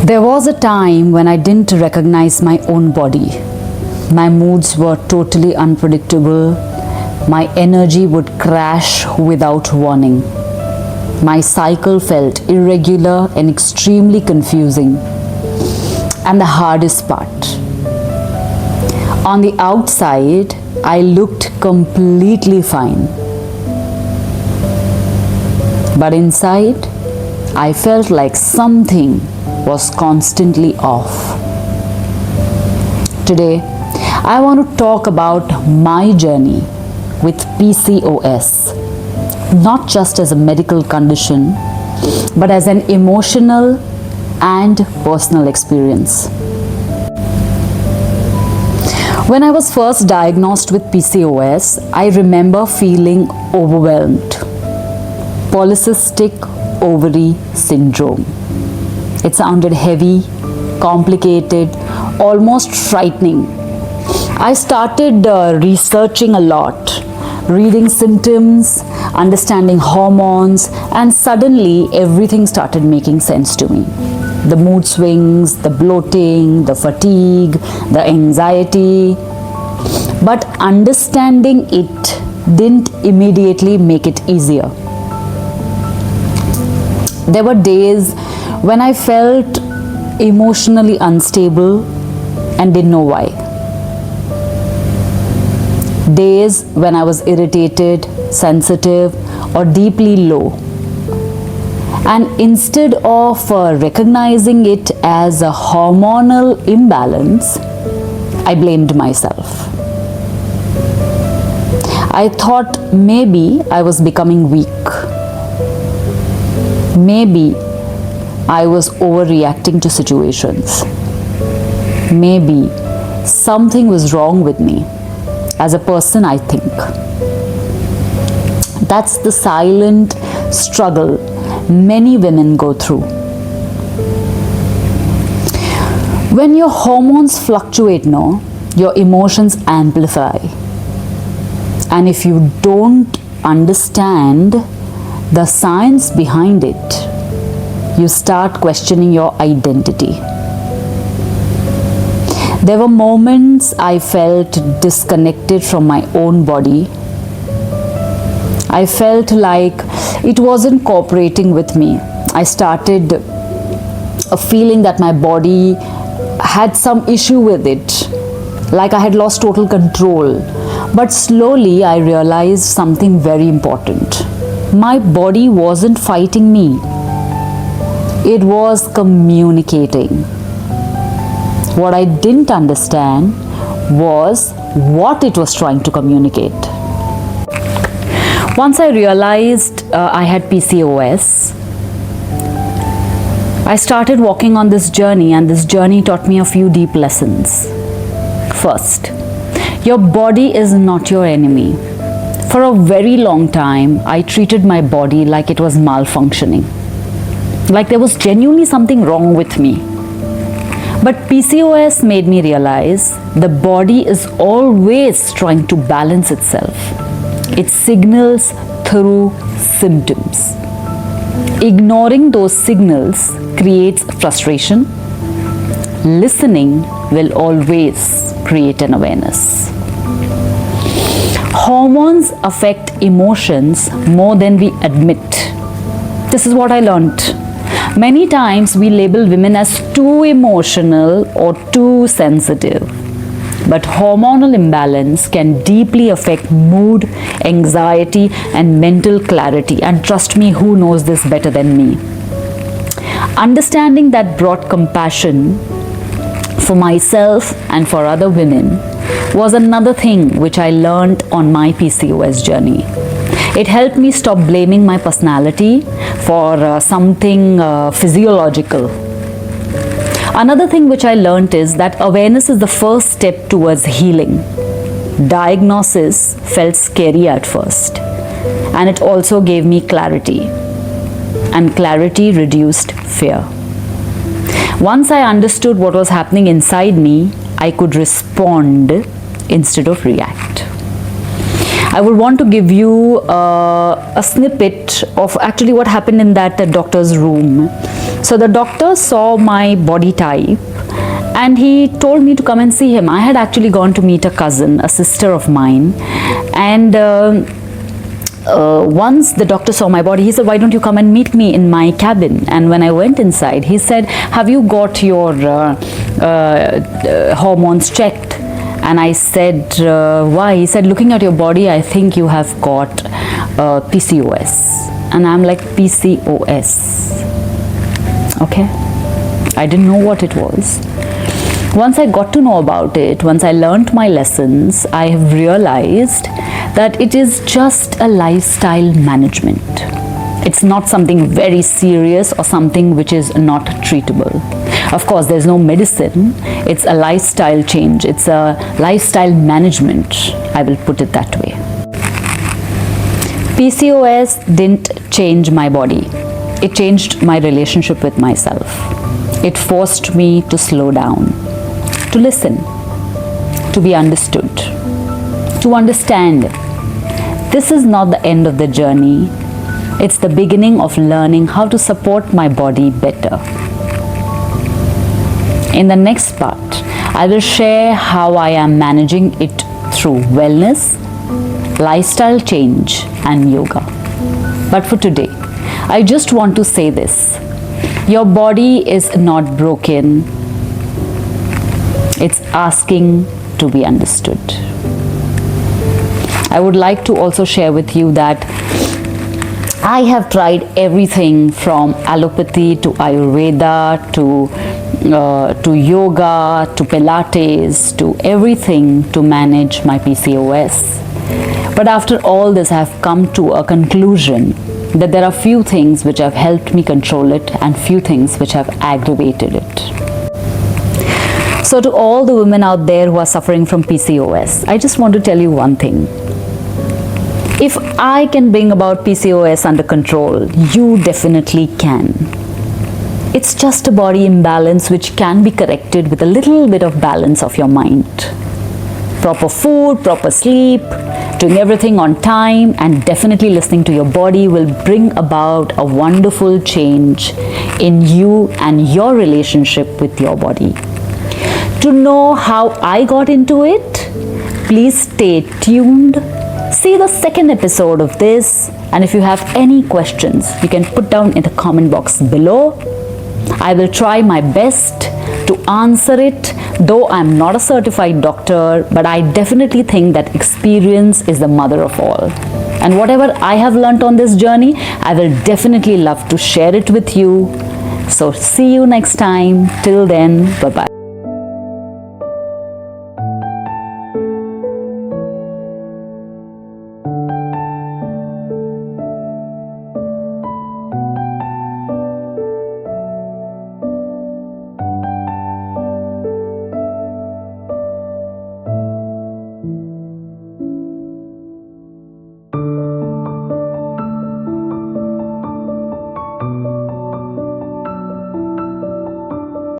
There was a time when I didn't recognize my own body. My moods were totally unpredictable. My energy would crash without warning. My cycle felt irregular and extremely confusing. And the hardest part, on the outside, I looked completely fine. But inside, I felt like something was constantly off. Today, I want to talk about my journey with PCOS, not just as a medical condition, but as an emotional and personal experience. When I was first diagnosed with PCOS, I remember feeling overwhelmed. Polycystic ovary syndrome. It sounded heavy, complicated, almost frightening. I started researching a lot, reading symptoms, understanding hormones, and suddenly everything started making sense to me. The mood swings, the bloating, the fatigue, the anxiety. But understanding it didn't immediately make it easier. There were days when I felt emotionally unstable and didn't know why. Days when I was irritated, sensitive, or deeply low. And instead of recognizing it as a hormonal imbalance, I blamed myself. I thought maybe I was becoming weak. Maybe I was overreacting to situations. Maybe something was wrong with me as a person, I think. That's the silent struggle many women go through. When your hormones fluctuate, your emotions amplify. And if you don't understand the science behind it, you start questioning your identity. There were moments I felt disconnected from my own body. I felt like it wasn't cooperating with me. I started feeling that my body had some issue with it, like I had lost total control. But slowly I realized something very important. My body wasn't fighting me. It was communicating. What I didn't understand was what it was trying to communicate. Once I realized I had PCOS, I started walking on this journey, and this journey taught me a few deep lessons. First, your body is not your enemy. For a very long time, I treated my body like it was malfunctioning, like there was genuinely something wrong with me. But PCOS made me realize the body is always trying to balance itself. It signals through symptoms. Ignoring those signals creates frustration. Listening will always create an awareness. Hormones affect emotions more than we admit. This is what I learned. Many times we label women as too emotional or too sensitive. But hormonal imbalance can deeply affect mood, anxiety, and mental clarity. And trust me, who knows this better than me? Understanding that brought compassion for myself and for other women was another thing which I learned on my PCOS journey. It helped me stop blaming my personality for something physiological. Another thing which I learned is that awareness is the first step towards healing. Diagnosis felt scary at first, and it also gave me clarity. And clarity reduced fear. Once I understood what was happening inside me, I could respond instead of react. I would want to give you a snippet of actually what happened in that doctor's room. So the doctor saw my body type and he told me to come and see him. I had actually gone to meet a cousin, a sister of mine, and once the doctor saw my body, he said, why don't you come and meet me in my cabin? And when I went inside, he said, have you got your hormones checked? And I said, why? He said, looking at your body, I think you have got PCOS. And I'm like, PCOS? Okay. I didn't know what it was. Once I got to know about it, once I learned my lessons, I have realized that it is just a lifestyle management. It's not something very serious or something which is not treatable. Of course, there's no medicine. It's a lifestyle change. It's a lifestyle management. I will put it that way. PCOS didn't change my body. It changed my relationship with myself. It forced me to slow down, to listen, to be understood, to understand. This is not the end of the journey. It's the beginning of learning how to support my body better. In the next part, I will share how I am managing it through wellness, lifestyle change, and yoga. But for today, I just want to say this. Your body is not broken. It's asking to be understood. I would like to also share with you that I have tried everything from allopathy to Ayurveda to yoga to Pilates to everything to manage my PCOS. But after all this, I have come to a conclusion that there are few things which have helped me control it and few things which have aggravated it. So to all the women out there who are suffering from PCOS, I just want to tell you one thing. If I can bring about PCOS under control, you definitely can. It's just a body imbalance which can be corrected with a little bit of balance of your mind. Proper food, proper sleep, doing everything on time, and definitely listening to your body will bring about a wonderful change in you and your relationship with your body. To know how I got into it, please stay tuned. See the second episode of this, and if you have any questions, you can put down in the comment box below. I will try my best to answer it, though I'm not a certified doctor, but I definitely think that experience is the mother of all. And whatever I have learnt on this journey, I will definitely love to share it with you. So see you next time. Till then, bye-bye.